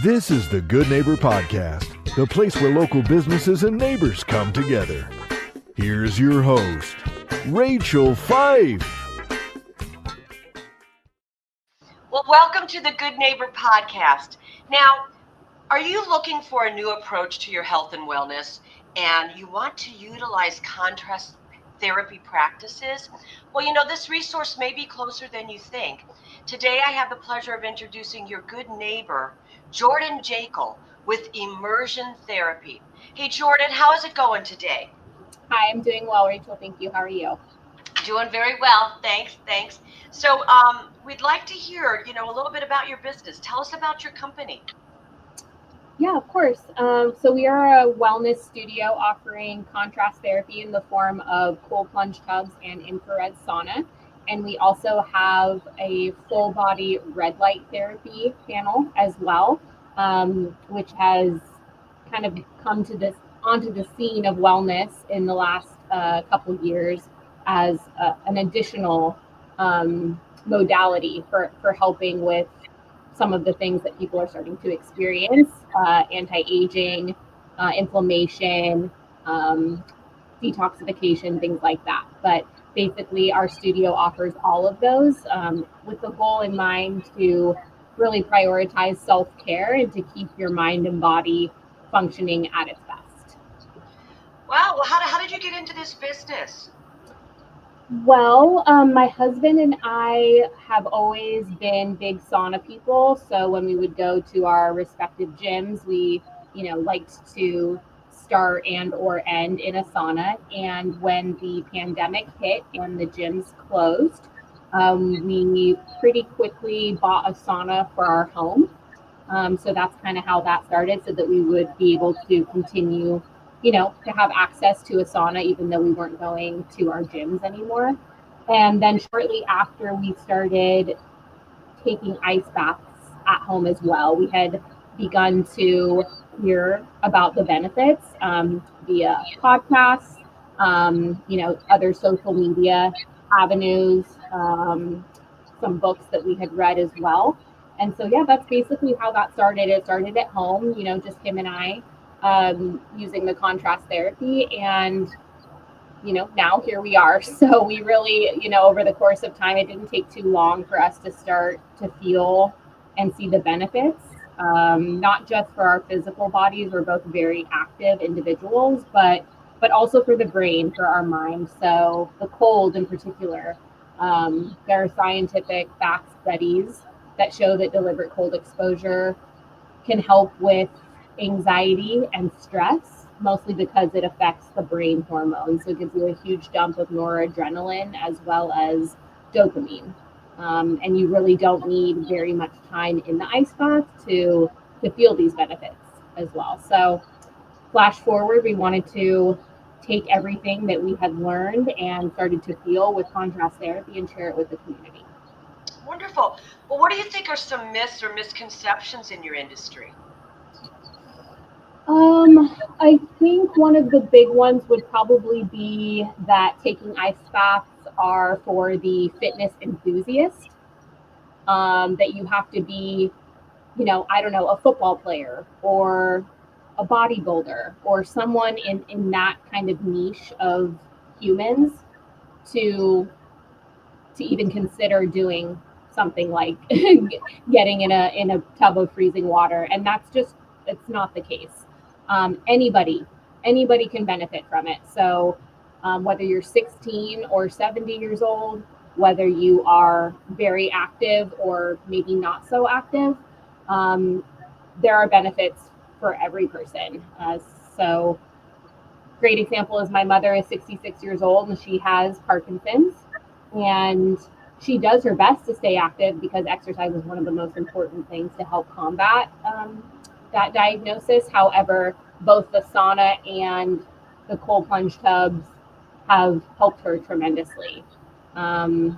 This is the Good Neighbor Podcast, the place where local businesses and neighbors come together. Here's your host, Rachel Fife. Well, welcome to the Good Neighbor Podcast. Now, are you looking for a new approach to your health and wellness, and you want to utilize contrast therapy practices? Well, this resource may be closer than you think. Today, I have the pleasure of introducing your good neighbor, Jordan Jekyll, with Immersion Therapy. Hey, Jordan, how is it going today? Hi, I'm doing well, Rachel. Thank you. How are you? Doing very well. Thanks. So we'd like to hear, a little bit about your business. Tell us about your company. Yeah, of course. So we are a wellness studio offering contrast therapy in the form of cold plunge tubs and infrared sauna. And we also have a full body red light therapy panel as well, which has kind of come to onto the scene of wellness in the last couple of years as an additional modality for helping with some of the things that people are starting to experience, anti-aging, inflammation, detoxification, things like that. But basically, our studio offers all of those with the goal in mind to really prioritize self-care and to keep your mind and body functioning at its best. Wow. Well, how did you get into this business? Well, my husband and I have always been big sauna people. So when we would go to our respective gyms, we, liked to start and or end in a sauna. And when the pandemic hit and the gyms closed, we pretty quickly bought a sauna for our home. So that's kind of how that started, so that we would be able to continue to have access to a sauna, even though we weren't going to our gyms anymore. And then shortly after, we started taking ice baths at home as well. We had begun to hear about the benefits via podcasts, other social media avenues, some books that we had read as well. And so, that's basically how that started. It started at home, just him and I, using the contrast therapy, and now here we are. So we really, over the course of time, it didn't take too long for us to start to feel and see the benefits, not just for our physical bodies. We're both very active individuals, but also for the brain, for our mind. So the cold in particular, there are scientific fact studies that show that deliberate cold exposure can help with anxiety and stress, mostly because it affects the brain hormones. So it gives you a huge dump of noradrenaline as well as dopamine. And you really don't need very much time in the ice bath to feel these benefits as well. So flash forward, we wanted to take everything that we had learned and started to feel with contrast therapy and share it with the community. Wonderful. Well, what do you think are some myths or misconceptions in your industry? I think one of the big ones would probably be that taking ice baths are for the fitness enthusiast, that you have to be, a football player or a bodybuilder or someone in that kind of niche of humans to even consider doing something like getting in a tub of freezing water. And it's not the case. Anybody can benefit from it. So whether you're 16 or 70 years old, whether you are very active or maybe not so active, there are benefits for every person. So great example is my mother is 66 years old and she has Parkinson's, and she does her best to stay active because exercise is one of the most important things to help combat that diagnosis. However, both the sauna and the cold plunge tubs have helped her tremendously. I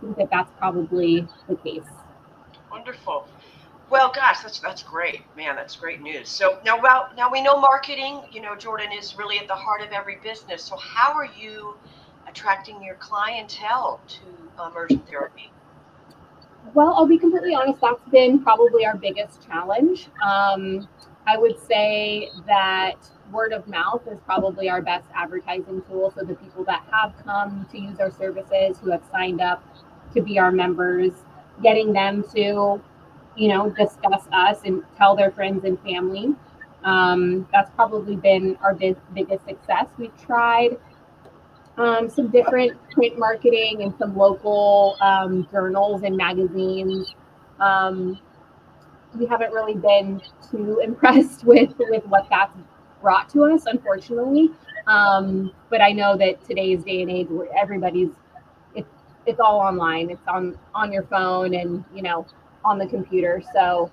think that's probably the case. Wonderful. Well, gosh, that's great, man. That's great news. So now we know marketing, Jordan, is really at the heart of every business. So how are you attracting your clientele to Immersion Therapy? Well, I'll be completely honest, that's been probably our biggest challenge. I would say that word of mouth is probably our best advertising tool. So the people that have come to use our services, who have signed up to be our members, getting them to, discuss us and tell their friends and family. That's probably been our biggest success. We've tried some different print marketing and some local journals and magazines. Um, we haven't really been too impressed with what that's brought to us, unfortunately. But I know that today's day and age, where it's it's all online. It's on your phone and on the computer. So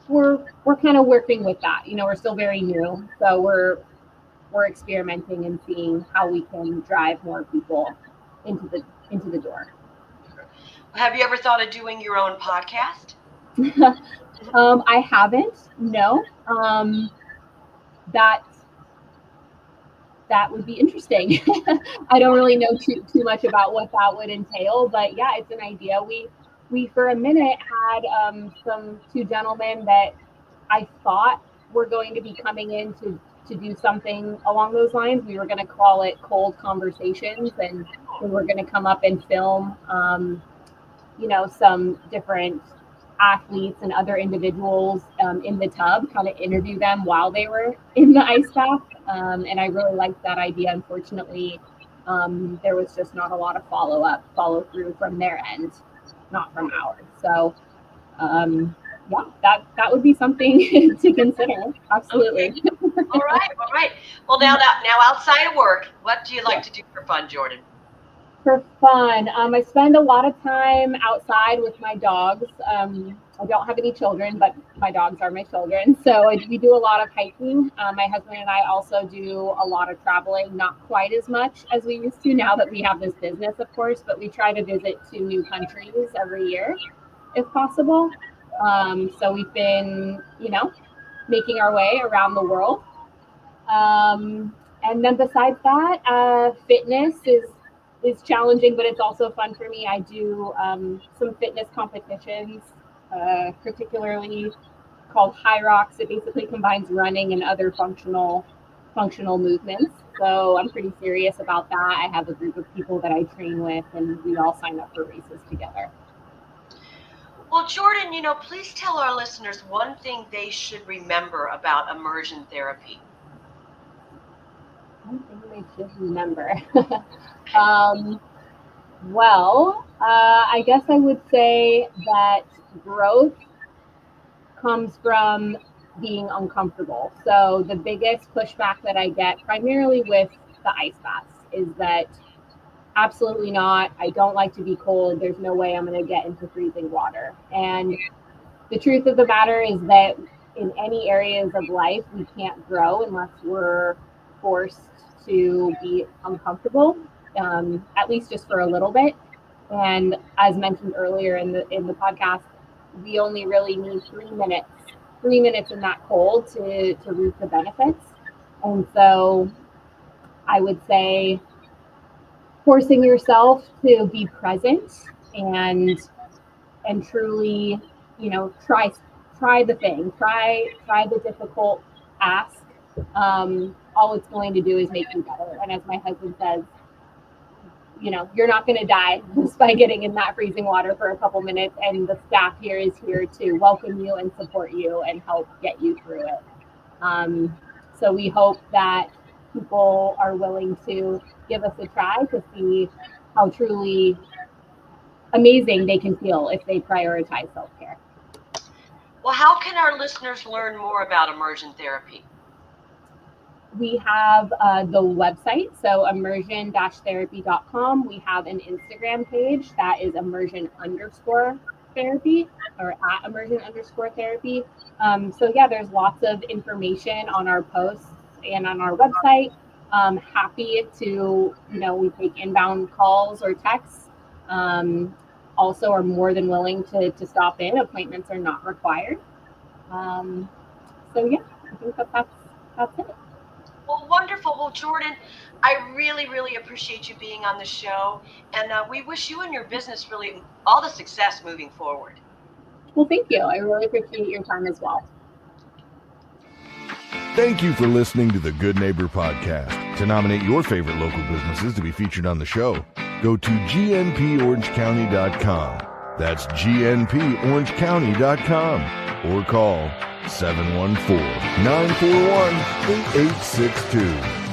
we're kind of working with that. We're still very new, so we're experimenting and seeing how we can drive more people into the door. Have you ever thought of doing your own podcast? I haven't. No. That that would be interesting. I don't really know too much about what that would entail, but yeah, it's an idea. We for a minute had some two gentlemen that I thought were going to be coming in to do something along those lines. We were going to call it Cold Conversations, and we were going to come up and film, some different athletes and other individuals in the tub, kind of interview them while they were in the ice bath. And I really liked that idea. Unfortunately, there was just not a lot of follow through from their end, not from ours. So, yeah, that would be something to consider. Absolutely. Okay. All right. Well, now outside of work, what do you like to do for fun, Jordan? For fun, I spend a lot of time outside with my dogs. I don't have any children, but my dogs are my children. So we do a lot of hiking. My husband and I also do a lot of traveling, not quite as much as we used to now that we have this business, of course, but we try to visit 2 new countries every year if possible. So we've been, making our way around the world. And then besides that, fitness is challenging, but it's also fun for me. I do some fitness competitions, particularly called High Rocks. It basically combines running and other functional movements. So I'm pretty serious about that. I have a group of people that I train with, and we all sign up for races together. Well, Jordan, please tell our listeners one thing they should remember about immersion therapy. One thing they should remember. I guess I would say that growth comes from being uncomfortable. So the biggest pushback that I get primarily with the ice baths is that absolutely not. I don't like to be cold. There's no way I'm going to get into freezing water. And the truth of the matter is that in any areas of life, we can't grow unless we're forced to be uncomfortable, at least just for a little bit. And as mentioned earlier in the podcast, we only really need 3 minutes in that cold to reap the benefits. And so I would say forcing yourself to be present and truly, try the thing, try the difficult ask. All it's going to do is make you better. And as my husband says, you're not going to die just by getting in that freezing water for a couple minutes. And the staff here is here to welcome you and support you and help get you through it. So we hope that people are willing to give us a try to see how truly amazing they can feel if they prioritize self-care. Well, how can our listeners learn more about immersion therapy? We have the website, so immersion-therapy.com. We have an Instagram page that is immersion_therapy or at immersion_therapy. So yeah, there's lots of information on our posts and on our website. Happy to, we take inbound calls or texts. Also are more than willing to stop in. Appointments are not required. So yeah, I think that's it. Well, wonderful. Well, Jordan, I really, really appreciate you being on the show. And we wish you and your business really all the success moving forward. Well, thank you. I really appreciate your time as well. Thank you for listening to the Good Neighbor Podcast. To nominate your favorite local businesses to be featured on the show, go to gnporangecounty.com. That's gnporangecounty.com or call 714-941-8862.